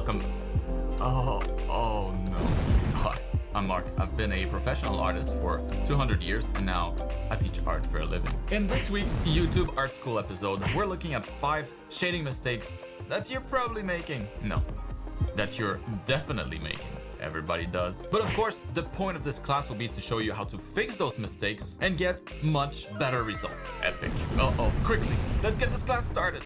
welcome. Oh no. Hi, I'm Mark. I've been a professional artist for 200 years and now I teach art for a living. In this week's YouTube Art School episode, we're looking at 5 shading mistakes that you're probably making. No, that you're definitely making. Everybody does. But of course, the point of this class will be to show you how to fix those mistakes and get much better results. Epic. Uh-oh, quickly, let's get this class started.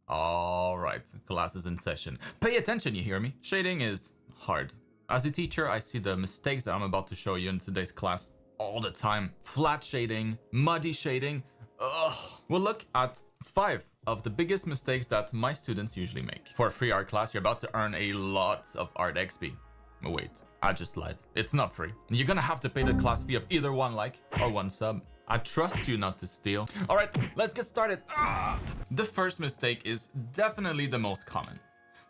All right, class is in session. Pay attention, you hear me? Shading is hard. As a teacher, I see the mistakes that I'm about to show you in today's class all the time. Flat shading, muddy shading. Ugh. We'll look at 5 of the biggest mistakes that my students usually make. For a free art class, you're about to earn a lot of art XP. Wait, I just lied. It's not free. You're gonna have to pay the class fee of either 1 like or 1 sub. I trust you not to steal. All right, let's get started. The first mistake is definitely the most common.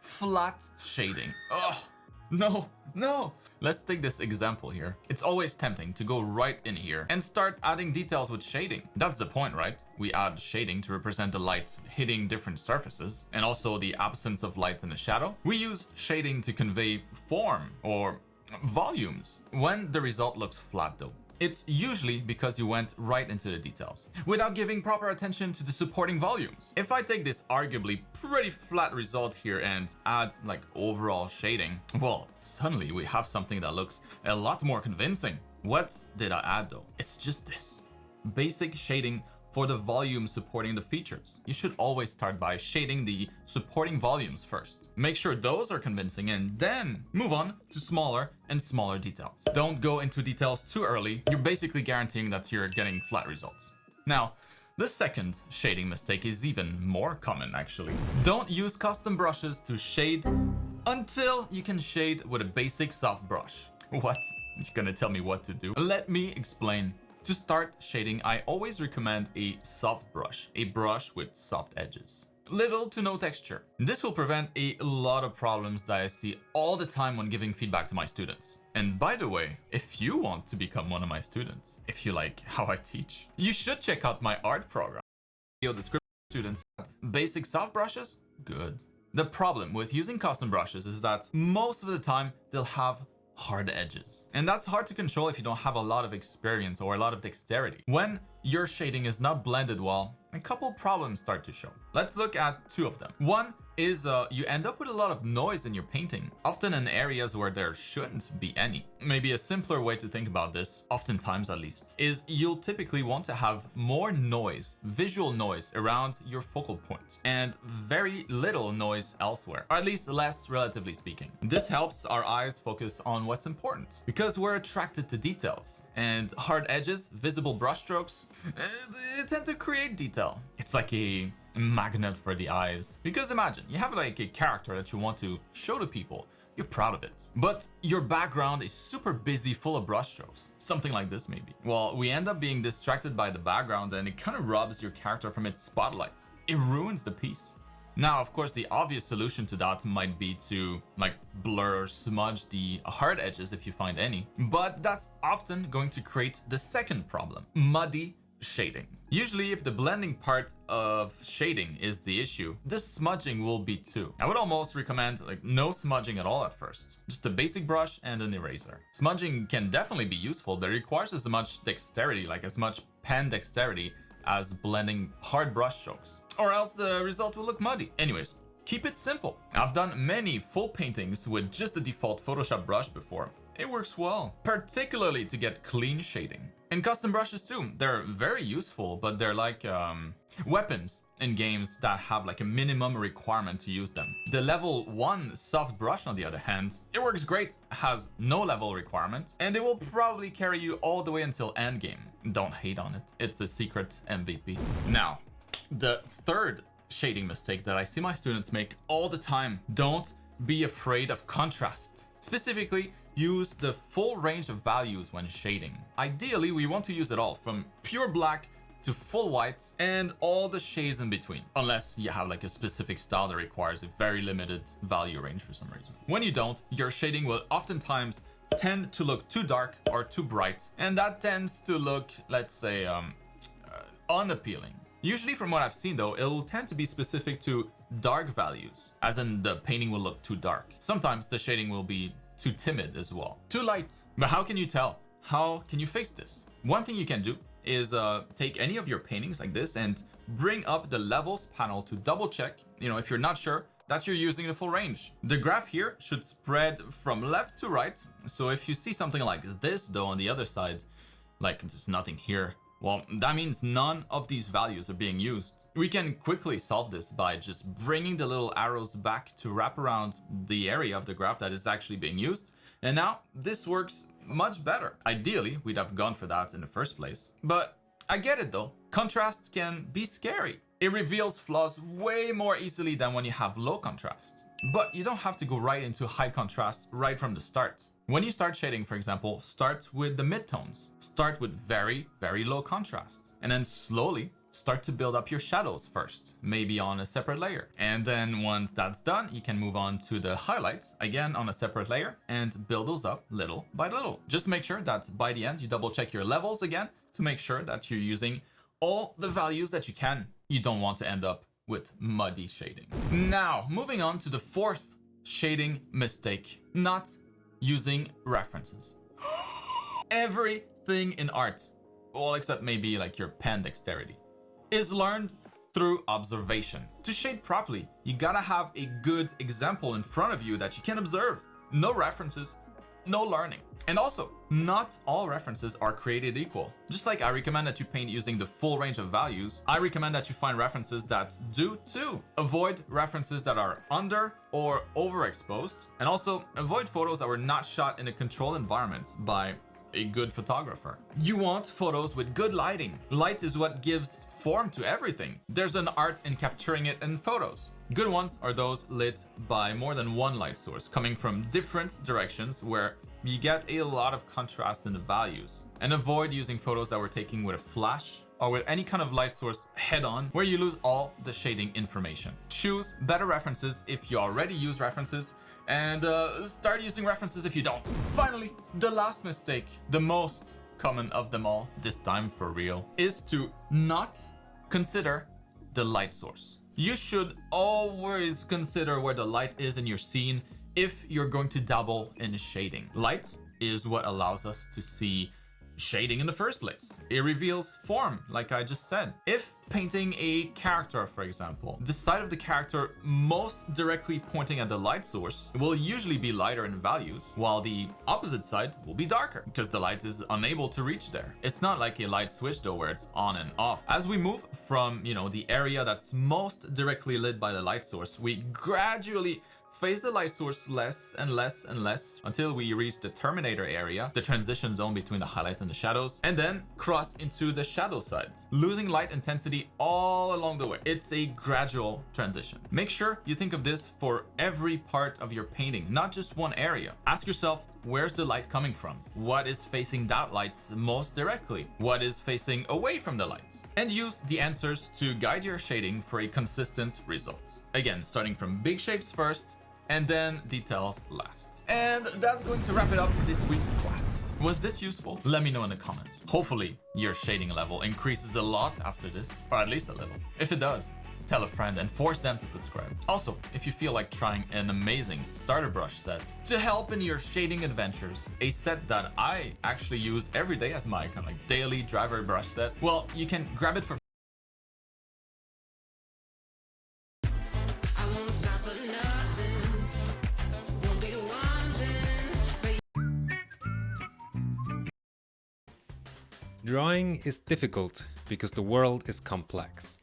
Flat shading. Ugh. No. Let's take this example here. It's always tempting to go right in here and start adding details with shading. That's the point, right? We add shading to represent the light hitting different surfaces and also the absence of light in the shadow. We use shading to convey form or volumes when the result looks flat though. It's usually because you went right into the details without giving proper attention to the supporting volumes. If I take this arguably pretty flat result here and add like overall shading, well, suddenly we have something that looks a lot more convincing. What did I add though? It's just this basic shading for the volume supporting the features. You should always start by shading the supporting volumes first. Make sure those are convincing and then move on to smaller and smaller details. Don't go into details too early. You're basically guaranteeing that you're getting flat results. Now, the second shading mistake is even more common actually. Don't use custom brushes to shade until you can shade with a basic soft brush. What? You're gonna tell me what to do? Let me explain. To start shading, I always recommend a soft brush, a brush with soft edges. Little to no texture. This will prevent a lot of problems that I see all the time when giving feedback to my students. And by the way, if you want to become one of my students, if you like how I teach, you should check out my art program. Video description students basic soft brushes? Good. The problem with using custom brushes is that most of the time they'll have hard edges. And that's hard to control if you don't have a lot of experience or a lot of dexterity. When your shading is not blended well, a couple problems start to show. Let's look at 2 of them. One is you end up with a lot of noise in your painting, often in areas where there shouldn't be any. Maybe a simpler way to think about this, oftentimes at least, is you'll typically want to have more noise, visual noise around your focal point and very little noise elsewhere, or at least less relatively speaking. This helps our eyes focus on what's important because we're attracted to details, and hard edges, visible brush strokes, they tend to create detail. It's like a magnet for the eyes. Because imagine you have like a character that you want to show to people. You're proud of it, but your background is super busy, full of brush strokes. Something like this maybe. Well, we end up being distracted by the background and it kind of robs your character from its spotlight. It ruins the piece. Now, of course, the obvious solution to that might be to like blur or smudge the hard edges if you find any, but that's often going to create the second problem, muddy shading. Usually if the blending part of shading is the issue, the smudging will be too. I would almost recommend like no smudging at all at first. Just a basic brush and an eraser. Smudging can definitely be useful, but it requires as much dexterity, like as much pen dexterity as blending hard brush strokes, or else the result will look muddy. Anyways, keep it simple. I've done many full paintings with just the default Photoshop brush before. It works well, particularly to get clean shading. And custom brushes too, they're very useful, but they're like weapons in games that have like a minimum requirement to use them. The level 1 soft brush, on the other hand, it works great, has no level requirement, and it will probably carry you all the way until endgame. Don't hate on it, it's a secret MVP. Now, the third shading mistake that I see my students make all the time, don't be afraid of contrast. Specifically, use the full range of values when shading. Ideally, we want to use it all, from pure black to full white and all the shades in between, unless you have like a specific style that requires a very limited value range for some reason. When you don't, your shading will oftentimes tend to look too dark or too bright, and that tends to look, let's say, unappealing. Usually from what I've seen though, it will tend to be specific to dark values, as in the painting will look too dark. Sometimes the shading will be too timid as well, too light. But how can you tell? How can you fix this? One thing you can do is take any of your paintings like this and bring up the levels panel to double check, if you're not sure that you're using the full range. The graph here should spread from left to right. So if you see something like this though on the other side, like there's nothing here, well, that means none of these values are being used. We can quickly solve this by just bringing the little arrows back to wrap around the area of the graph that is actually being used. And now this works much better. Ideally, we'd have gone for that in the first place. But I get it though. Contrast can be scary. It reveals flaws way more easily than when you have low contrast. But you don't have to go right into high contrast right from the start. When you start shading, for example, start with the midtones. Start with very, very low contrast. And then slowly start to build up your shadows first, maybe on a separate layer. And then once that's done, you can move on to the highlights, again on a separate layer, and build those up little by little. Just make sure that by the end, you double check your levels again to make sure that you're using all the values that you can. You don't want to end up with muddy shading. Now, moving on to the fourth shading mistake, not using references. Everything in art, all except maybe like your pen dexterity, is learned through observation. To shade properly, you gotta have a good example in front of you that you can observe. No references, no learning. And also, not all references are created equal. Just like I recommend that you paint using the full range of values, I recommend that you find references that do too. Avoid references that are under or overexposed, and also avoid photos that were not shot in a controlled environment by a good photographer. You want photos with good lighting. Light is what gives form to everything. There's an art in capturing it in photos. Good ones are those lit by more than one light source, coming from different directions where you get a lot of contrast in the values. And avoid using photos that were taken with a flash or with any kind of light source head on, where you lose all the shading information. Choose better references if you already use references, and start using references if you don't. Finally, the last mistake, the most common of them all, this time for real, is to not consider the light source. You should always consider where the light is in your scene if you're going to dabble in shading. Light is what allows us to see shading in the first place. It reveals form, like I just said. If painting a character, for example, the side of the character most directly pointing at the light source will usually be lighter in values, while the opposite side will be darker because the light is unable to reach there. It's not like a light switch though, where it's on and off. As we move from, the area that's most directly lit by the light source, we gradually face the light source less and less and less until we reach the terminator area, the transition zone between the highlights and the shadows, and then cross into the shadow sides, losing light intensity all along the way. It's a gradual transition. Make sure you think of this for every part of your painting, not just one area. Ask yourself, where's the light coming from? What is facing that light most directly? What is facing away from the light? And use the answers to guide your shading for a consistent result. Again, starting from big shapes first, and then details last. And that's going to wrap it up for this week's class. Was this useful? Let me know in the comments. Hopefully your shading level increases a lot after this, or at least a little. If it does, tell a friend and force them to subscribe. Also, if you feel like trying an amazing starter brush set to help in your shading adventures, a set that I actually use every day as my kind of like daily driver brush set, well, you can grab it for Drawing is difficult because the world is complex.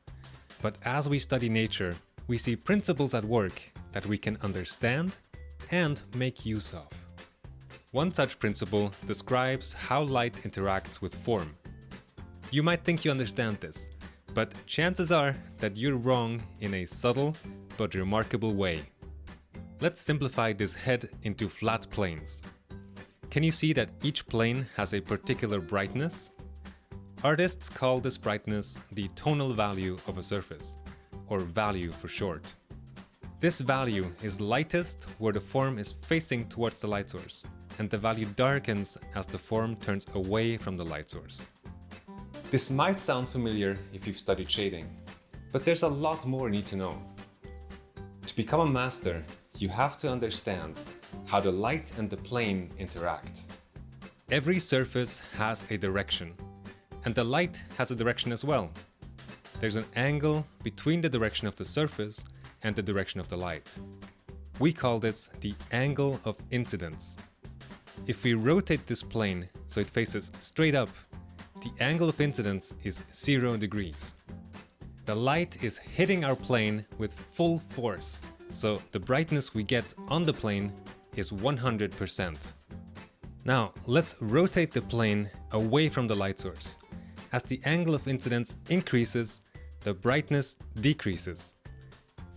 But as we study nature, we see principles at work that we can understand and make use of. One such principle describes how light interacts with form. You might think you understand this, but chances are that you're wrong in a subtle but remarkable way. Let's simplify this head into flat planes. Can you see that each plane has a particular brightness? Artists call this brightness the tonal value of a surface, or value for short. This value is lightest where the form is facing towards the light source, and the value darkens as the form turns away from the light source. This might sound familiar if you've studied shading, but there's a lot more you need to know. To become a master, you have to understand how the light and the plane interact. Every surface has a direction, and the light has a direction as well. There's an angle between the direction of the surface and the direction of the light. We call this the angle of incidence. If we rotate this plane so it faces straight up, the angle of incidence is 0 degrees. The light is hitting our plane with full force, so the brightness we get on the plane is 100%. Now, let's rotate the plane away from the light source. As the angle of incidence increases, the brightness decreases.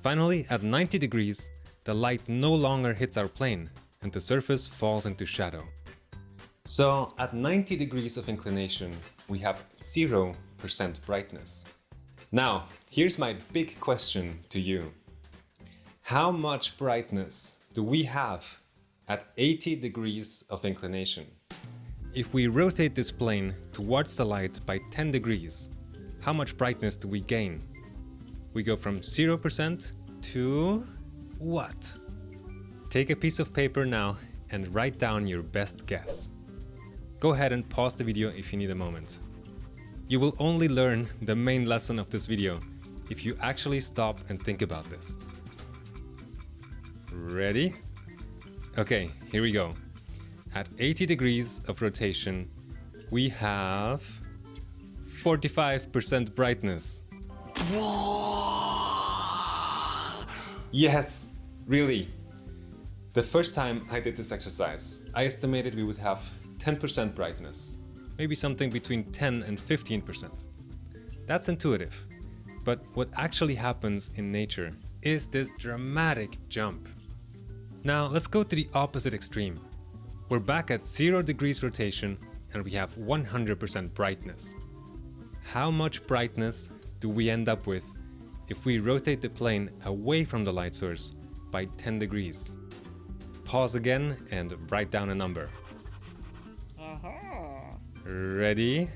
Finally, at 90 degrees, the light no longer hits our plane, and the surface falls into shadow. So, at 90 degrees of inclination, we have 0% brightness. Now, here's my big question to you. How much brightness do we have at 80 degrees of inclination? If we rotate this plane towards the light by 10 degrees, how much brightness do we gain? We go from 0% to what? Take a piece of paper now and write down your best guess. Go ahead and pause the video if you need a moment. You will only learn the main lesson of this video if you actually stop and think about this. Ready? Okay, here we go. At 80 degrees of rotation, we have 45% brightness. Yes, really. The first time I did this exercise, I estimated we would have 10% brightness, maybe something between 10 and 15%. That's intuitive, but what actually happens in nature is this dramatic jump. Now let's go to the opposite extreme. We're back at 0 degrees rotation and we have 100% brightness. How much brightness do we end up with if we rotate the plane away from the light source by 10 degrees? Pause again and write down a number. Ready?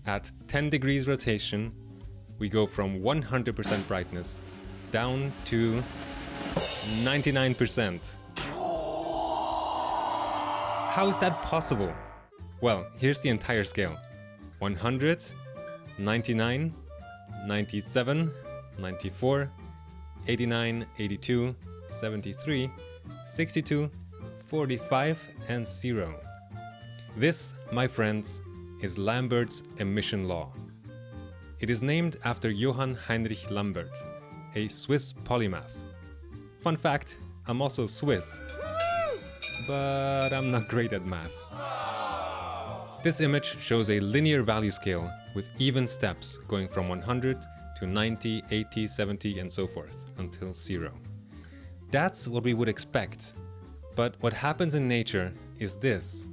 At 10 degrees rotation, we go from 100% brightness down to 99%. How is that possible? Well, here's the entire scale. 100, 99, 97, 94, 89, 82, 73, 62, 45, and 0. This, my friends, is Lambert's emission law. It is named after Johann Heinrich Lambert, a Swiss polymath. Fun fact, I'm also Swiss, but I'm not great at math. This image shows a linear value scale with even steps going from 100 to 90, 80, 70, and so forth until 0. That's what we would expect. But what happens in nature is this: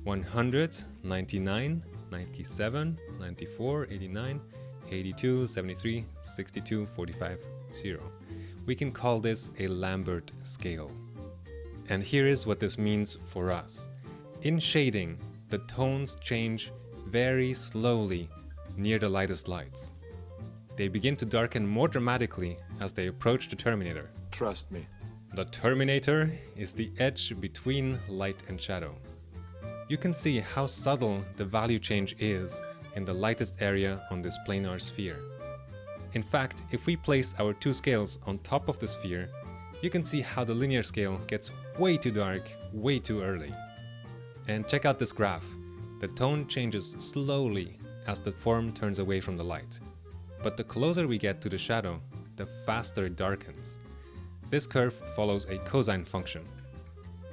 100, 99, 97, 94, 89, 82, 73, 62, 45, 0. We can call this a Lambert scale. And here is what this means for us. In shading, the tones change very slowly near the lightest lights. They begin to darken more dramatically as they approach the terminator. Trust me. The terminator is the edge between light and shadow. You can see how subtle the value change is in the lightest area on this planar sphere. In fact, if we place our two scales on top of the sphere, you can see how the linear scale gets way too dark, way too early. And check out this graph. The tone changes slowly as the form turns away from the light. But the closer we get to the shadow, the faster it darkens. This curve follows a cosine function.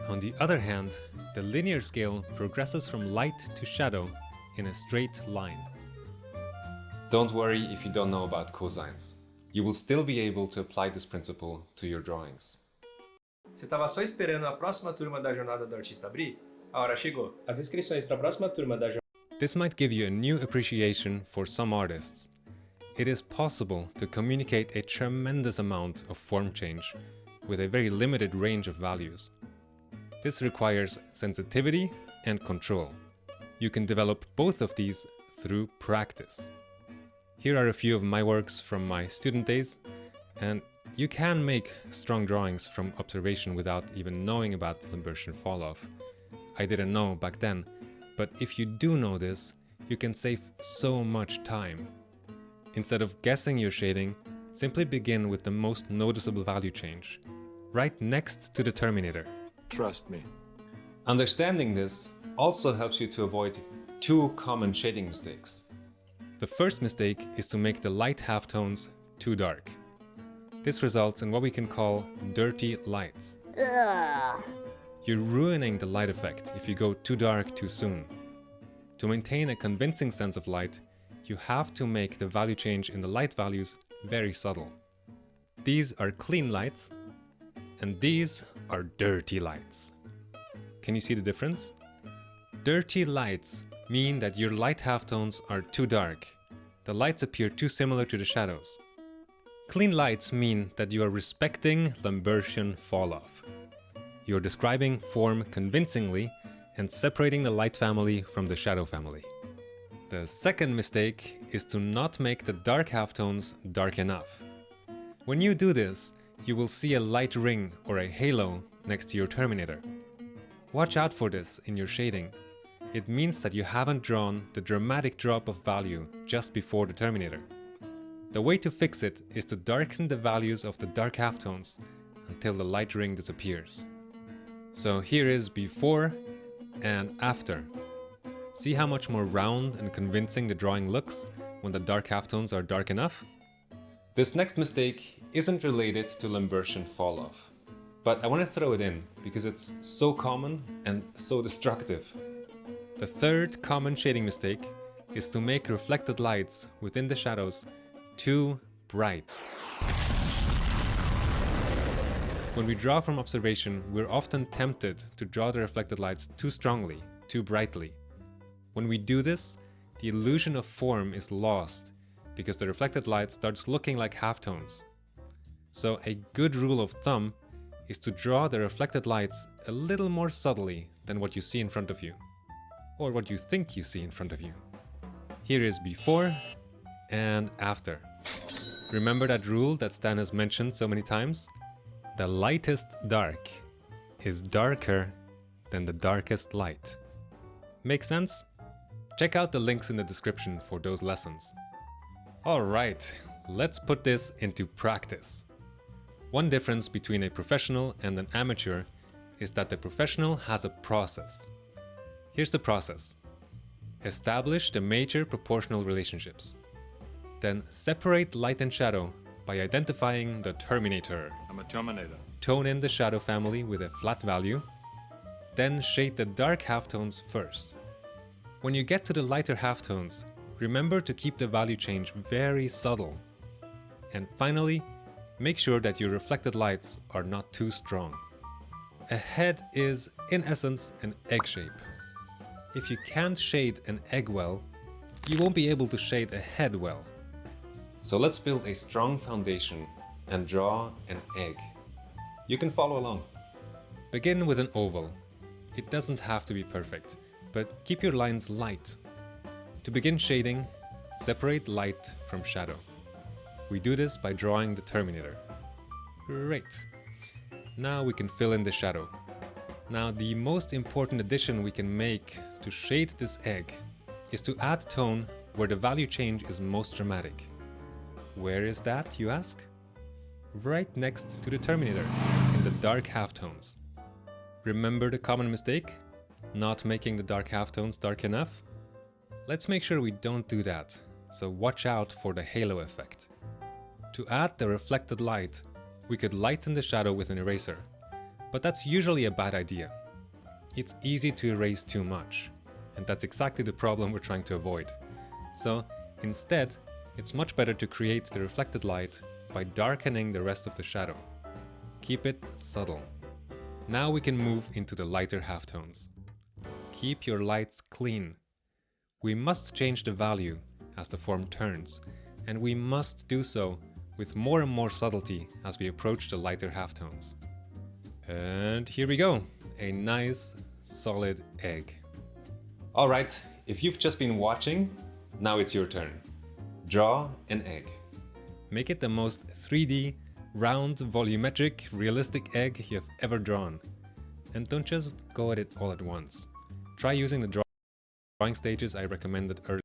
On the other hand, the linear scale progresses from light to shadow in a straight line. Don't worry if you don't know about cosines. You will still be able to apply this principle to your drawings. Você estava só esperando a próxima turma da Jornada do Artista abrir? A hora chegou. As inscrições para a próxima turma da This might give you a new appreciation for some artists. It is possible to communicate a tremendous amount of form change with a very limited range of values. This requires sensitivity and control. You can develop both of these through practice. Here are a few of my works from my student days, and you can make strong drawings from observation without even knowing about Limburgian fall-off. I didn't know back then, but if you do know this, you can save so much time. Instead of guessing your shading, simply begin with the most noticeable value change, right next to the terminator. Trust me. Understanding this also helps you to avoid two common shading mistakes. The first mistake is to make the light halftones too dark. This results in what we can call dirty lights. Ugh. You're ruining the light effect if you go too dark too soon. To maintain a convincing sense of light, you have to make the value change in the light values very subtle. These are clean lights, and these are dirty lights. Can you see the difference? Dirty lights mean that your light halftones are too dark. The lights appear too similar to the shadows. Clean lights mean that you are respecting Limburgian fall-off. You're describing form convincingly and separating the light family from the shadow family. The second mistake is to not make the dark halftones dark enough. When you do this, you will see a light ring or a halo next to your terminator. Watch out for this in your shading. It means that you haven't drawn the dramatic drop of value just before the terminator. The way to fix it is to darken the values of the dark halftones until the light ring disappears. So here is before and after. See how much more round and convincing the drawing looks when the dark halftones are dark enough? This next mistake isn't related to Limburgian fall-off, but I want to throw it in because it's so common and so destructive. The third common shading mistake is to make reflected lights within the shadows too bright. When we draw from observation, we're often tempted to draw the reflected lights too strongly, too brightly. When we do this, the illusion of form is lost because the reflected light starts looking like halftones. So a good rule of thumb is to draw the reflected lights a little more subtly than what you see in front of you, or what you think you see in front of you. Here is before and after. Remember that rule that Stan has mentioned so many times? The lightest dark is darker than the darkest light. Make sense? Check out the links in the description for those lessons. Alright, let's put this into practice. One difference between a professional and an amateur is that the professional has a process. Here's the process. Establish the major proportional relationships. Then separate light and shadow by identifying the terminator. I'm a Terminator. Tone in the shadow family with a flat value. Then shade the dark halftones first. When you get to the lighter halftones, remember to keep the value change very subtle. And finally, make sure that your reflected lights are not too strong. A head is, in essence, an egg shape. If you can't shade an egg well, you won't be able to shade a head well. So let's build a strong foundation and draw an egg. You can follow along. Begin with an oval. It doesn't have to be perfect, but keep your lines light. To begin shading, separate light from shadow. We do this by drawing the terminator. Great. Now we can fill in the shadow. Now the most important addition we can make to shade this egg is to add tone where the value change is most dramatic. Where is that, you ask? Right next to the terminator, in the dark halftones. Remember the common mistake? Not making the dark halftones dark enough? Let's make sure we don't do that, so watch out for the halo effect. To add the reflected light, we could lighten the shadow with an eraser, but that's usually a bad idea. It's easy to erase too much, and that's exactly the problem we're trying to avoid. So instead, it's much better to create the reflected light by darkening the rest of the shadow. Keep it subtle. Now we can move into the lighter halftones. Keep your lights clean. We must change the value as the form turns, and we must do so with more and more subtlety as we approach the lighter halftones. And here we go, a nice, solid egg. Alright, if you've just been watching, now it's your turn. Draw an egg. Make it the most 3D, round, volumetric, realistic egg you have ever drawn. And don't just go at it all at once. Try using the drawing stages I recommended earlier.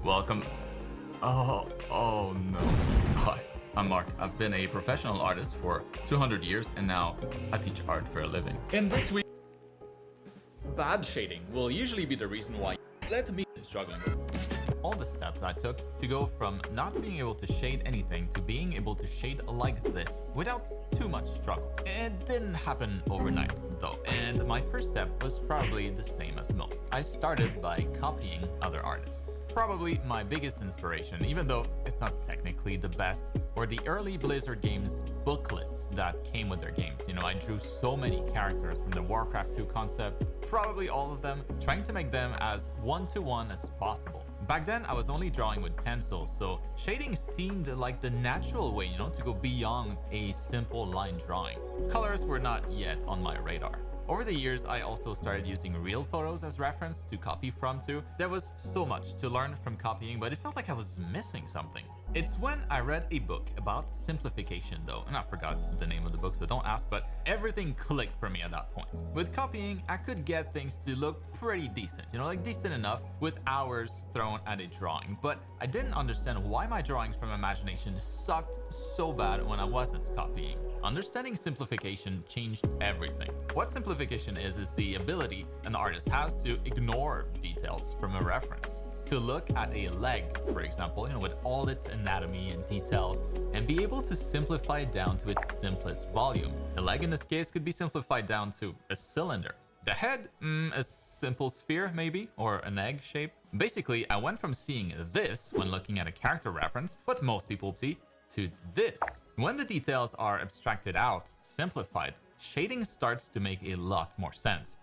Welcome. Oh no. Hi, I'm Mark. I've been a professional artist for 200 years and now I teach art for a living. In this week, bad shading will usually be the reason why let me struggling with all the steps I took to go from not being able to shade anything to being able to shade like this without too much struggle. It didn't happen overnight though, and my first step was probably the same as most. I started by copying other artists. Probably my biggest inspiration, even though it's not technically the best, were the early Blizzard games booklets that came with their games. You know, I drew so many characters from the Warcraft 2 concept, probably all of them, trying to make them as one-to-one as possible. Back then, I was only drawing with pencils, so shading seemed like the natural way, you know, to go beyond a simple line drawing. Colors were not yet on my radar. Over the years, I also started using real photos as reference to copy from too. There was so much to learn from copying, but it felt like I was missing something. It's when I read a book about simplification though, and I forgot the name of the book, so don't ask, but everything clicked for me at that point. With copying, I could get things to look pretty decent, you know, like decent enough with hours thrown at a drawing, but I didn't understand why my drawings from imagination sucked so bad when I wasn't copying. Understanding simplification changed everything. What simplification is the ability an artist has to ignore details from a reference. To look at a leg, for example, you know, with all its anatomy and details, and be able to simplify it down to its simplest volume. A leg in this case could be simplified down to a cylinder. The head, a simple sphere maybe, or an egg shape. Basically, I went from seeing this when looking at a character reference, what most people see, to this. When the details are abstracted out, simplified, shading starts to make a lot more sense.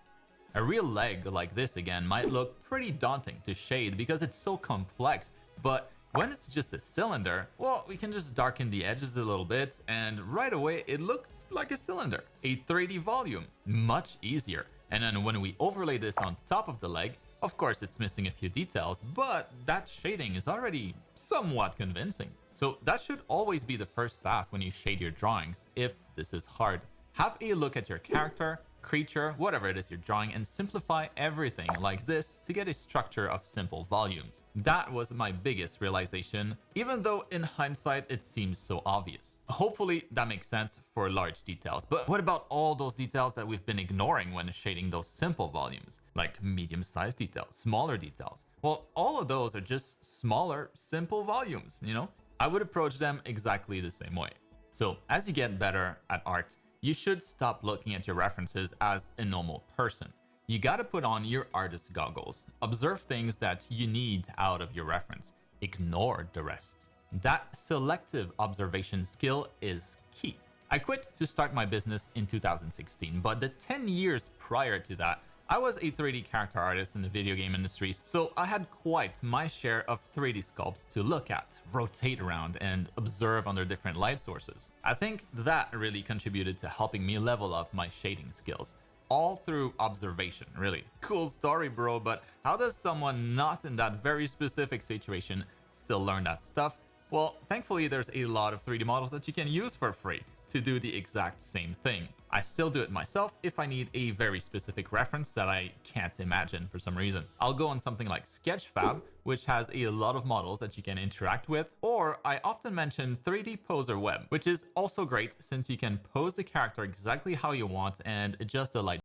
A real leg like this again might look pretty daunting to shade because it's so complex, but when it's just a cylinder, well, we can just darken the edges a little bit and right away it looks like a cylinder. A 3D volume, much easier. And then when we overlay this on top of the leg, of course it's missing a few details, but that shading is already somewhat convincing. So that should always be the first pass when you shade your drawings, if this is hard. Have a look at your character, creature, whatever it is you're drawing, and simplify everything like this to get a structure of simple volumes. That was my biggest realization, even though in hindsight it seems so obvious. Hopefully that makes sense for large details, but what about all those details that we've been ignoring when shading those simple volumes, like medium-sized details, smaller details? Well, all of those are just smaller, simple volumes, you know? I would approach them exactly the same way. So as you get better at art, you should stop looking at your references as a normal person. You gotta put on your artist goggles, observe things that you need out of your reference, ignore the rest. That selective observation skill is key. I quit to start my business in 2016, but the 10 years prior to that, I was a 3D character artist in the video game industry, so I had quite my share of 3D sculpts to look at, rotate around, and observe under different light sources. I think that really contributed to helping me level up my shading skills. All through observation, really. Cool story, bro, but how does someone not in that very specific situation still learn that stuff? Well, thankfully there's a lot of 3D models that you can use for free to do the exact same thing. I still do it myself if I need a very specific reference that I can't imagine for some reason. I'll go on something like Sketchfab, which has a lot of models that you can interact with, or I often mention 3D Poser Web, which is also great since you can pose the character exactly how you want and adjust the light